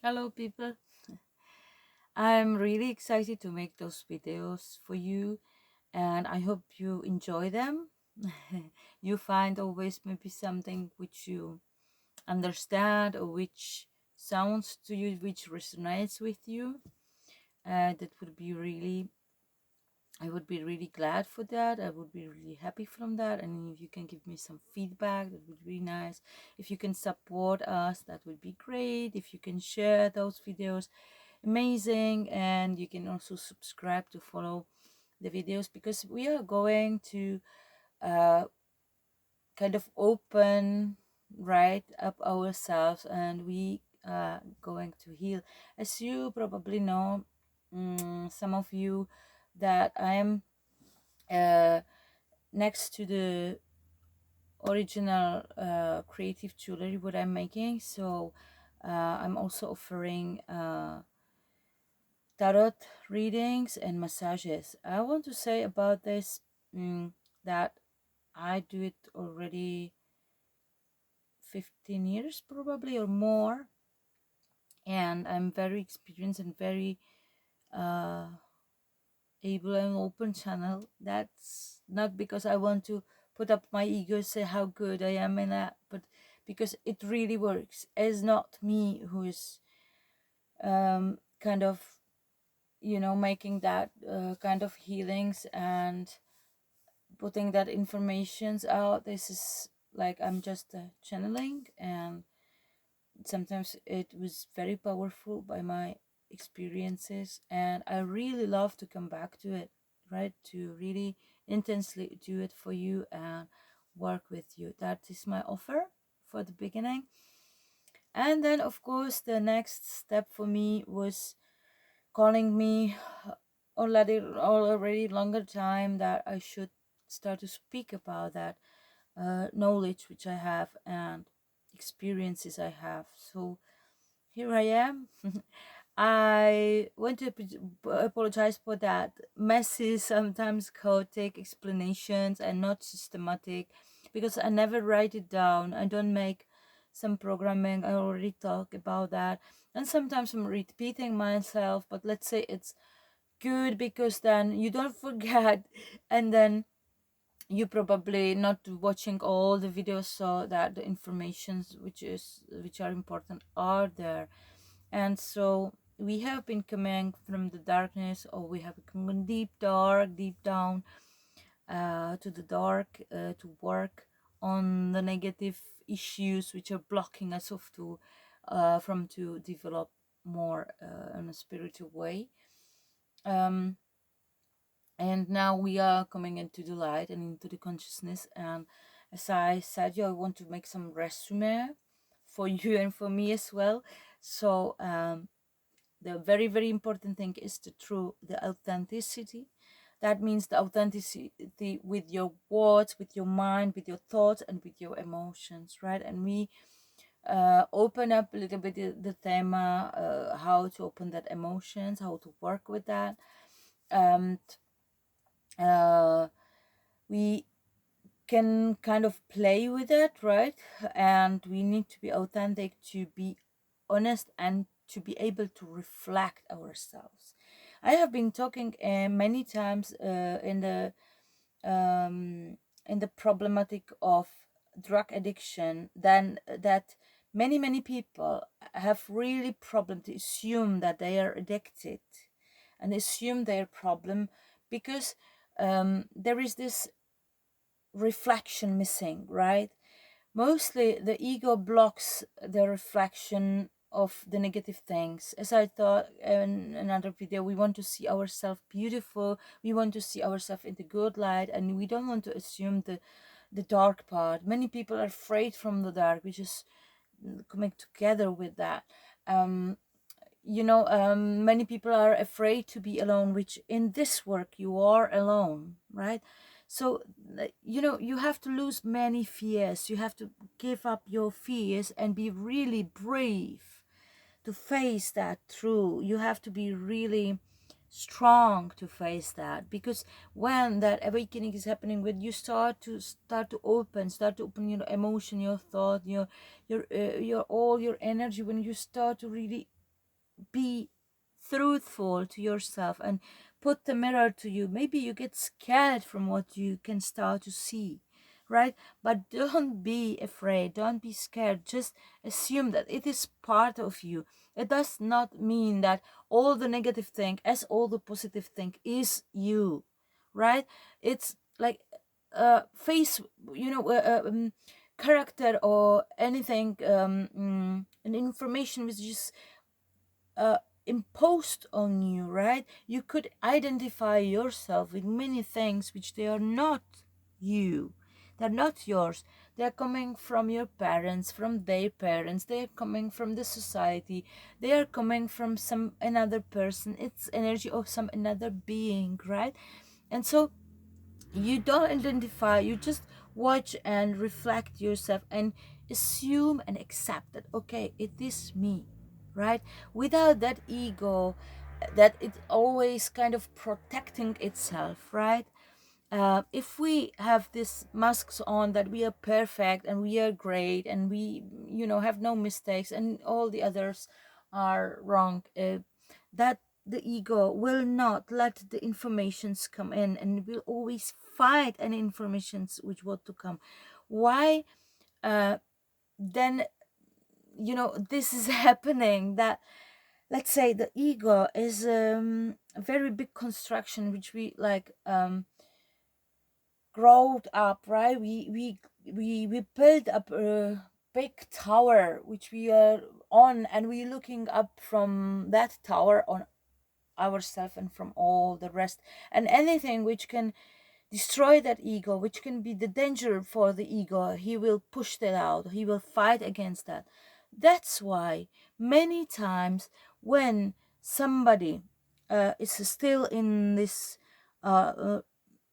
Hello, people. I'm really excited to make those videos for you, and I hope you enjoy them. You find always maybe something which you understand or which sounds to you, which resonates with you. That would be really, I would be really glad for that. I would be really happy from that. And if you can give me some feedback, that would be nice. If you can support us, that would be great. If you can share those videos, amazing. And you can also subscribe to follow the videos, because we are going to uh, kind of open right up ourselves, and we are going to heal. As you probably know, some of you, that I am uh, next to the original creative jewelry what I'm making. So I'm also offering tarot readings and massages. I want to say about this, that I do it already 15 years probably or more, and I'm very experienced and very uh, able and open channel. That's not because I want to put up my ego, say how good I am in that, but because it really works. It's not me who is kind of, making that kind of healings and putting that informations out. This is like I'm just channeling, and sometimes it was very powerful by my experiences, and I really love to come back to it, right, to really intensely do it for you and work with you. That is my offer for the beginning. And then of course the next step for me was calling me already longer time that I should start to speak about that knowledge which I have and experiences I have. So here I am. I want to apologize for that messy, sometimes chaotic explanations and not systematic, because I never write it down. I don't make some programming. I already talk about that. And sometimes I'm repeating myself, but let's say it's good, because then you don't forget, and then you probably not watching all the videos, so that the informations which are important are there. And so we have been coming from the darkness, or we have come deep dark, deep down to the dark, to work on the negative issues which are blocking us off to from to develop more in a spiritual way. um, and now we are coming into the light and into the consciousness. And as I said, I want to make some resume for you and for me as well. So the very, very important thing is the authenticity. That means the authenticity with your words, with your mind, with your thoughts, and with your emotions, right? And we open up a little bit the thema, how to open that emotions, how to work with that. And we can kind of play with it, right? And we need to be authentic, to be honest, and to be able to reflect ourselves. I have been talking many times in the problematic of drug addiction, then that many people have really problem to assume that they are addicted and assume their problem, because there is this reflection missing, right? Mostly the ego blocks the reflection of the negative things. As I thought in another video, we want to see ourselves beautiful, we want to see ourselves in the good light, and we don't want to assume the dark part. Many people are afraid from the dark, which is coming together with that. Many people are afraid to be alone, which in this work you are alone, right? So you have to lose many fears. You have to give up your fears and be really brave to face that through. You have to be really strong to face that, because when that awakening is happening, when you start to open your emotion, your thought, your all your energy, when you start to really be truthful to yourself and put the mirror to you. Maybe you get scared from what you can start to see, right? But don't be afraid, don't be scared. Just assume that it is part of you. It does not mean that all the negative thing as all the positive thing is you, right? It's like face, you know, character or anything, an information which is uh, imposed on you, right? You could identify yourself with many things which they are not you. They're not yours. They're coming from your parents, from their parents. They're coming from the society. They are coming from some another person. It's energy of some another being, right? And so you don't identify, you just watch and reflect yourself and assume and accept that okay, it is me, right? Without that ego that it's always kind of protecting itself, right? If we have these masks on that we are perfect and we are great and we, you know, have no mistakes and all the others are wrong, that the ego will not let the informations come in and will always fight any informations which want to come. Why? Then, you know, this is happening that, let's say, the ego is a very big construction which we like growed up, right? We built up a big tower which we are on, and we looking up from that tower on ourselves and from all the rest, and anything which can destroy that ego, which can be the danger for the ego, he will push that out, he will fight against that. That's why many times when somebody is still in this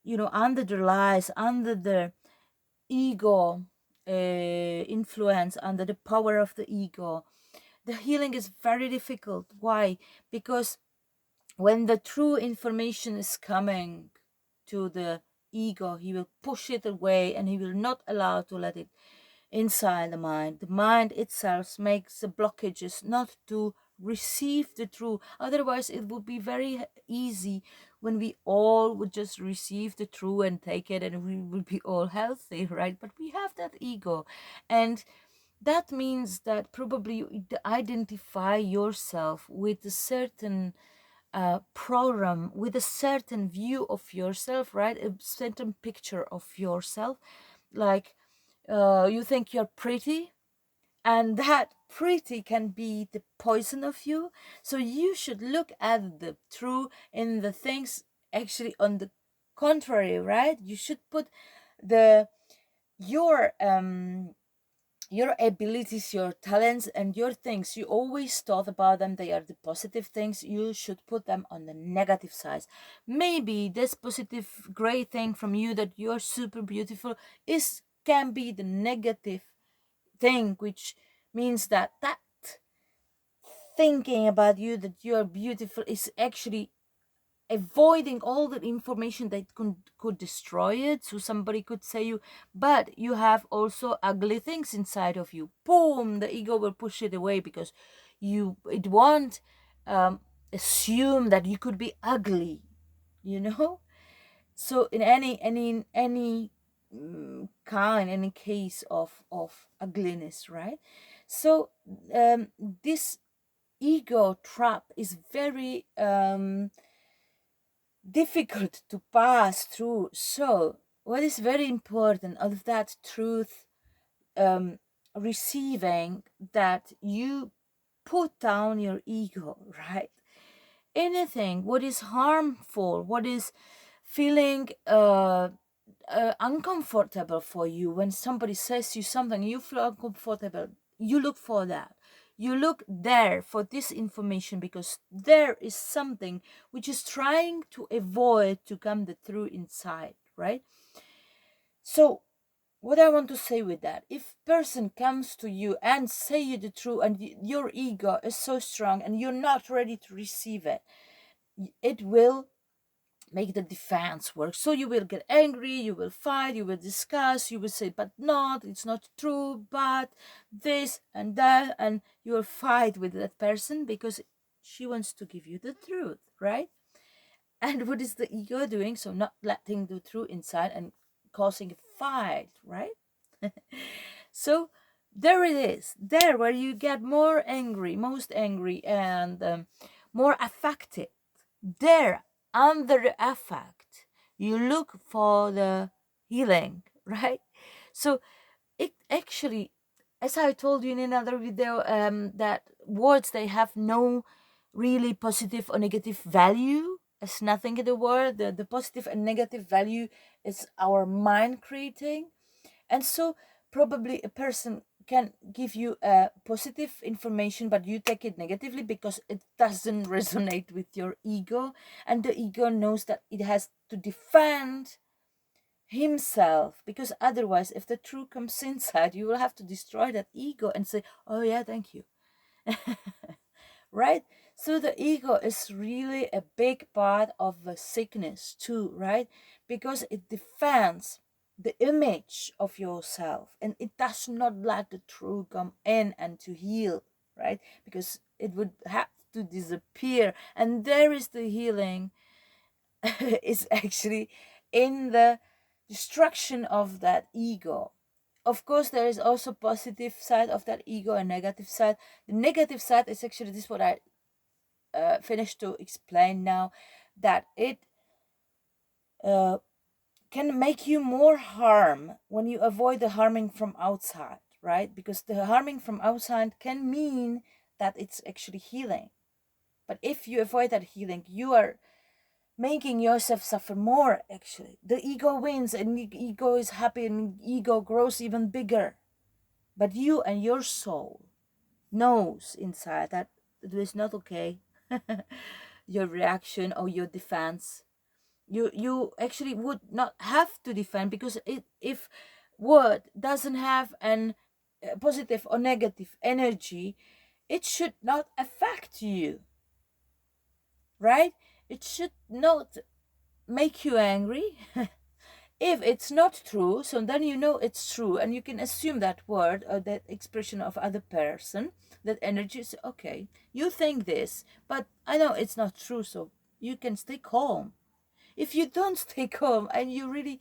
you know, under the lies, under the ego influence, under the power of the ego, the healing is very difficult. Why? Because when the true information is coming to the ego, he will push it away and he will not allow to let it inside the mind. The mind itself makes the blockages not to receive the truth. Otherwise, it would be very easy when we all would just receive the truth and take it and we would be all healthy, right? But we have that ego. And that means that probably you identify yourself with a certain program, with a certain view of yourself, right? A certain picture of yourself. Like you think you're pretty, and that pretty can be the poison of you. So you should look at the true in the things actually on the contrary, right? You should put the your abilities, your talents, and your things you always thought about them, they are the positive things, you should put them on the negative side. Maybe this positive great thing from you that you're super beautiful is can be the negative thing, which means that that thinking about you that you are beautiful is actually avoiding all the information that could destroy it. So somebody could say you, but you have also ugly things inside of you. Boom, the ego will push it away because it won't assume that you could be ugly, you know. So in any kind, any case of ugliness, right? So this ego trap is very difficult to pass through. So what is very important of that truth receiving, that you put down your ego, right? Anything what is harmful, what is feeling uncomfortable for you, when somebody says you something you feel uncomfortable, you look for that, you look there for this information, because there is something which is trying to avoid to come the truth inside, right? So what I want to say with that, if person comes to you and say you the truth and your ego is so strong and you're not ready to receive it, it will make the defense work. So you will get angry, you will fight, you will discuss, you will say, but not, it's not true, but this and that, and you will fight with that person because She wants to give you the truth, right? And what is the ego doing? So not letting the truth inside and causing a fight, right? So there it is, there where you get more angry, most angry, and more affected. There, under the affect, you look for the healing, right? So it actually, as I told you in another video, that words, they have no really positive or negative value. There's nothing in the word. The positive and negative value is our mind creating. And so probably a person can give you positive information, but you take it negatively because it doesn't resonate with your ego, and the ego knows that it has to defend himself, because otherwise, if the truth comes inside, you will have to destroy that ego and say, oh yeah, thank you. Right? So the ego is really a big part of the sickness too, right? Because it defends the image of yourself, and it does not let the truth come in and to heal, right? Because it would have to disappear, and there is the healing is actually in the destruction of that ego. Of course, there is also positive side of that ego and negative side. The negative side is actually this, what I finished to explain now, that it uh, can make you more harm when you avoid the harming from outside, right? Because the harming from outside can mean that it's actually healing. But if you avoid that healing, you are making yourself suffer more. Actually, the ego wins, and the ego is happy, and ego grows even bigger. But you and your soul knows inside that it is not okay. Your reaction or your defense, you actually would not have to defend, because if word doesn't have an positive or negative energy, it should not affect you, right? It should not make you angry. If it's not true, so then you know it's true, and you can assume that word or that expression of other person, that energy is okay. You think this, but I know it's not true, so you can stay calm. If you don't stay calm and you really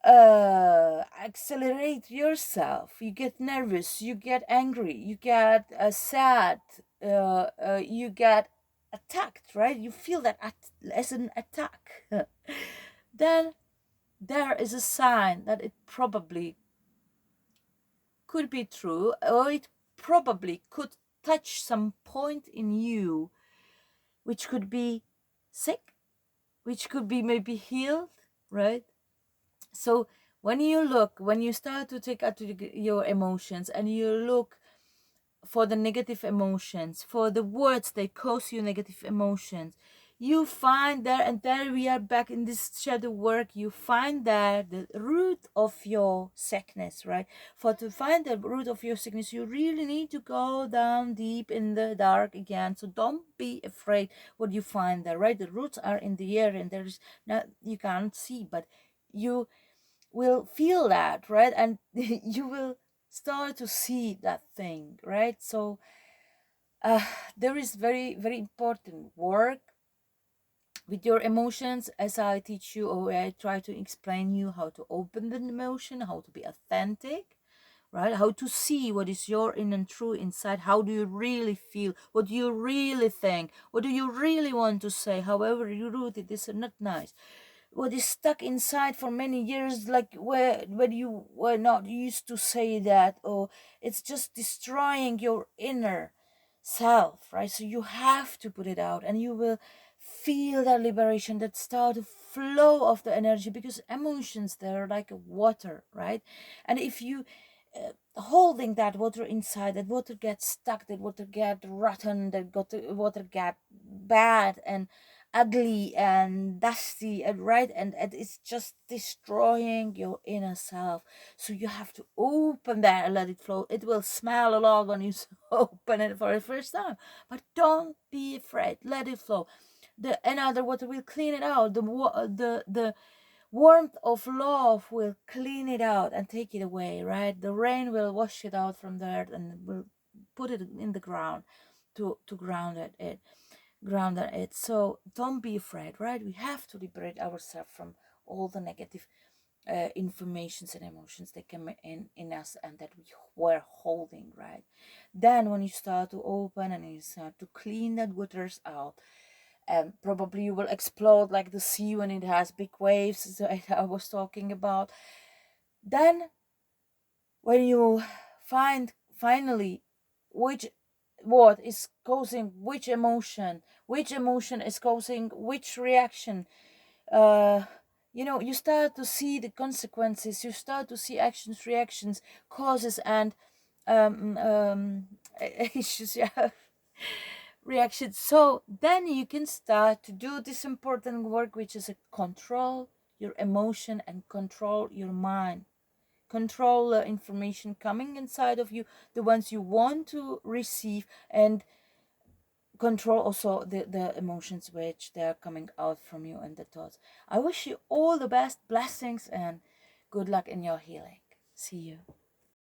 accelerate yourself, you get nervous, you get angry, you get sad, you get attacked, right? You feel that as an attack. Then there is a sign that it probably could be true, or it probably could touch some point in you which could be sick, which could be maybe healed, right? So when you start to take out your emotions, and you look for the negative emotions, for the words that cause you negative emotions, you find there, and there we are back in this shadow work, you find there the root of your sickness, right? For to find the root of your sickness, you really need to go down deep in the dark again. So don't be afraid what you find there, right? The roots are in the air, and there's not, you can't see, but you will feel that, right? And you will start to see that thing, right? So uh, there is very, very important work with your emotions, as I teach you, or I try to explain you how to open the emotion, how to be authentic, right? How to see what is your in and true inside. How do you really feel? What do you really think? What do you really want to say? However you root it is not nice. What is stuck inside for many years, like where you were not used to say that, or it's just destroying your inner self, right? So you have to put it out, and you will feel that liberation, that start to flow of the energy, because emotions, they're like water, right? And if you holding that water inside, that water gets stuck, that water get rotten, water get bad and ugly and dusty, and right, and it's just destroying your inner self. So you have to open that and let it flow. It will smell a lot when you open it for the first time, but don't be afraid, let it flow. The another water will clean it out. The warmth of love will clean it out and take it away, right? The rain will wash it out from the earth and will put it in the ground. to ground it. So don't be afraid, right? We have to liberate ourselves from all the negative informations and emotions that come in us and that we were holding, right? Then when you start to open and you start to clean that waters out, and probably you will explode like the sea when it has big waves that I was talking about. Then when you find finally which what is causing which emotion is causing which reaction, uh you start to see the consequences, you start to see actions, reactions, causes, and um um issues, yeah, reactions. So then you can start to do this important work, which is control your emotion and control your mind, control the information coming inside of you, the ones you want to receive, and control also the emotions which they are coming out from you and the thoughts. I wish you all the best blessings and good luck in your healing. See you.